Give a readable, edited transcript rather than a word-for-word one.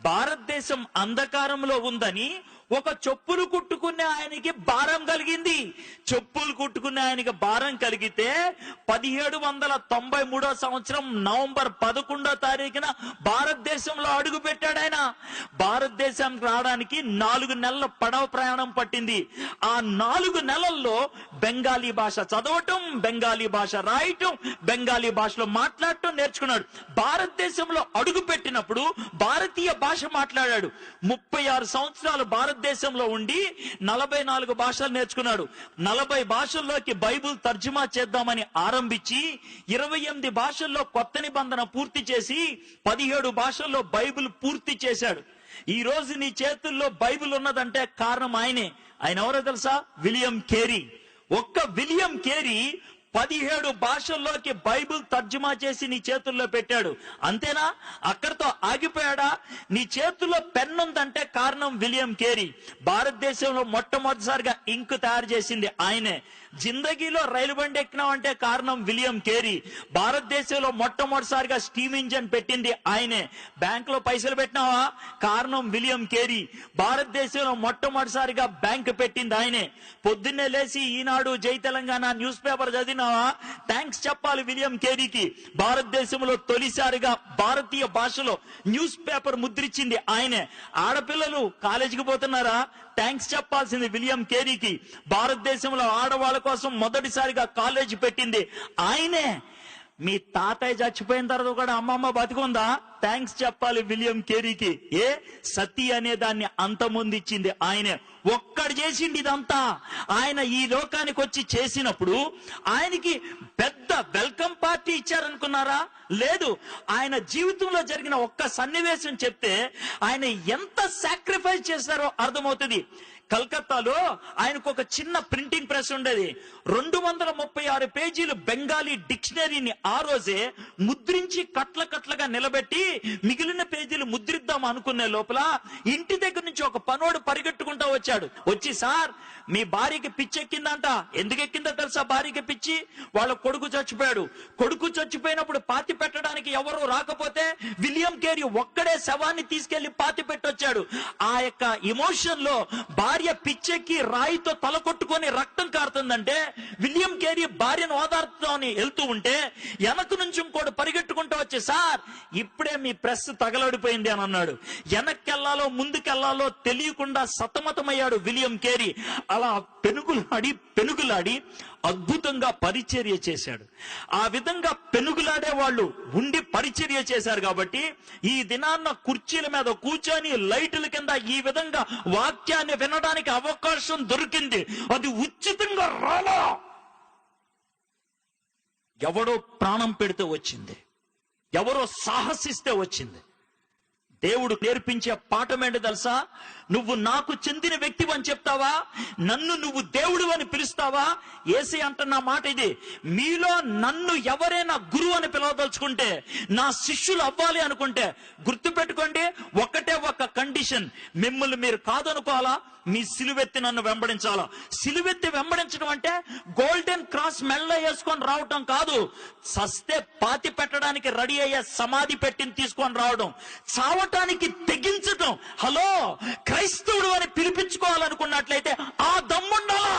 భారతదేశం అంధకారంలో ఉందని ఒక చెప్పులు కుట్టుకునే ఆయనకి భారం కలిగింది. చెప్పులు కుట్టుకునే ఆయనకి భారం కలిగితే 1793 సంవత్సరం నవంబర్ 11వ తారీఖున భారతదేశంలో అడుగు పెట్టాడు ఆయన. భారతదేశానికి రావడానికి 4 నెలల పడవ ప్రయాణం పట్టింది. ఆ 4 నెలల్లో బెంగాలీ భాష చదవటం, బెంగాలీ భాష రాయటం, బెంగాలీ భాషలో మాట్లాడటం నేర్చుకున్నాడు. భారతదేశంలో అడుగు పెట్టినప్పుడు భారతీయ భాష మాట్లాడాడు. 36 సంవత్సరాలు భారతదేశంలో ఉండి 44 భాషలు నేర్చుకున్నాడు. 40 భాషల్లోకి బైబిల్ తర్జుమా చేద్దామని ఆరంభించి 28 భాషల్లో కొత్త నిబంధన పూర్తి చేసి 17 భాషల్లో బైబిల్ పూర్తి చేశాడు. ఈ రోజు నీ చేతుల్లో బైబిల్ ఉన్నదంటే కారణం ఆయనే. ఆయన ఎవరో తెలుసా? William Carey. ఒక్క విలియం కేరీ 17 భాషల్లోకి బైబిల్ తర్జుమా చేసి నీ చేతుల్లో పెట్టాడు. అంతేనా? అక్కడితో ఆగిపోయాడా? నీ చేతుల్లో పెన్ ఉందంటే కారణం విలియం కేరీ. భారతదేశంలో మొట్టమొదటిసారిగా ఇంక్ తయారు చేసింది ఆయనే. జిందగీలో రైలు బండి ఎక్కినావంటే కారణం విలియం కేరీ. భారతదేశంలో మొట్టమొదటిసారిగా స్టీమ్ ఇంజన్ పెట్టింది ఆయనే. బ్యాంక్ లో పైసలు పెట్టినావా? కారణం విలియం కేరీ. భారతదేశంలో మొట్టమొదటిసారిగా బ్యాంక్ పెట్టింది ఆయనే. పొద్దున్నే లేచి ఈనాడు, జై తెలంగాణ న్యూస్ పేపర్ చదివినావా? థ్యాంక్స్ చెప్పాలి విలియం కేరీకి. భారతదేశంలో తొలిసారిగా భారతీయ భాషలో న్యూస్ పేపర్ ముద్రించింది ఆయనే. ఆడపిల్లలు కాలేజీకి పోతున్నారా? థ్యాంక్స్ చెప్పాల్సింది విలియం కేరీకి. భారతదేశంలో ఆడవాళ్ళ కోసం మొదటిసారిగా కాలేజీ పెట్టింది ఆయనే. మీ తాతయ్య చచ్చిపోయిన తర్వాత కూడా అమ్మమ్మ బతికుందా? థ్యాంక్స్ చెప్పాలి విలియం కేరీకి. సతీ అనే దాన్ని అంతమొందిచ్చింది ఆయనే. ఒక్కడు చేసింది ఇదంతా. ఆయన ఈ లోకానికి వచ్చి చేసినప్పుడు ఆయనకి పెద్ద వెల్కమ్ పార్టీ ఇచ్చారనుకున్నారా? లేదు. ఆయన జీవితంలో జరిగిన ఒక్క సన్నివేశం చెప్తే ఆయన ఎంత సాక్రిఫైస్ చేశారో అర్థమవుతుంది. కలకత్తాలో ఆయనకు ఒక చిన్న ప్రింటింగ్ ప్రెస్ ఉండేది. 236 పేజీలు బెంగాలీ డిక్షనరీని ఆ రోజే ముద్రించి కట్లగా నిలబెట్టి మిగిలిన పేజీలు ముద్రిద్దాం అనుకునే లోపల ఇంటి దగ్గర నుంచి ఒక పనోడు పరిగెట్టుకుంటా వచ్చాడు. వచ్చి, సార్ మీ భార్యకి పిచ్చి ఎక్కిందంట. ఎందుకు ఎక్కిందో తెలుసా? భార్యకి పిచ్చి. వాళ్ళ కొడుకు చచ్చిపోయాడు. కొడుకు చచ్చిపోయినప్పుడు పాతి పెట్టడానికి ఎవరు రాకపోతే విలియం కేరీ ఒక్కడే శవాన్ని తీసుకెళ్లి పాతి పెట్టొచ్చాడు. ఆ యొక్క ఎమోషన్ లో భార్య పిచ్చెక్కి రాయితో తల కొట్టుకొని రక్తం కారుతుందంటే విలియం కేరీ భార్యను ఓదార్చుతోని వెళ్తూ ఉంటే వెనక నుంచి ఇంకోటి పరిగెట్టుకుంటూ వచ్చి, సార్ ఇప్పుడే మీ ప్రెస్ తగలడిపోయింది అని అన్నాడు. వెనక్కెళ్లాలో ముందుకెళ్లాలో తెలియకుండా సతమతమయ్యాడు విలియం కేరీ. అలా పెనుగులాడి అద్భుతంగా పరిచర్య చేశాడు. ఆ విధంగా పెనుగులాడే వాళ్ళు ఉండి పరిచర్య చేశారు కాబట్టి ఈ దినాన్న కుర్చీల మీద కూర్చొని లైటుల కింద ఈ విధంగా వాక్యాన్ని వినడానికి అవకాశం దొరికింది. అది ఉచితంగా రాలా. ఎవడో ప్రాణం పెడితే వచ్చింది, ఎవరో సాహసిస్తే వచ్చింది. దేవుడు నేర్పించే పాఠం ఏంటి తెలుసా? నువ్వు నాకు చెందిన వ్యక్తివి అని చెప్తావా? నన్ను నువ్వు దేవుడు అని పిలుస్తావా? యేసే అంటున్న మాట ఇది. మీలో నన్ను ఎవరైనా గురువు అని పిలవదలుచుకుంటే, నా శిష్యులు అవ్వాలి అనుకుంటే గుర్తుపెట్టుకోండి, ఒకటే ఒక కండిషన్. మిమ్మల్ని మీరు కాదనుకోవాలా, మీ సిలువెత్తి నన్ను వెంబడించాలా. సిలువెత్తి వెంబడించడం అంటే గోల్డెన్ క్రాస్ మెడలో వేసుకొని రావటం కాదు. సస్తే పాతి పెట్టడానికి రెడీ అయ్యే సమాధి పెట్టిని తీసుకొని రావడం, చావటానికి తెగించటం. హలో, క్రైస్తవుడు అని పిలిపించుకోవాలనుకున్నట్లయితే ఆ దమ్ముండాలా.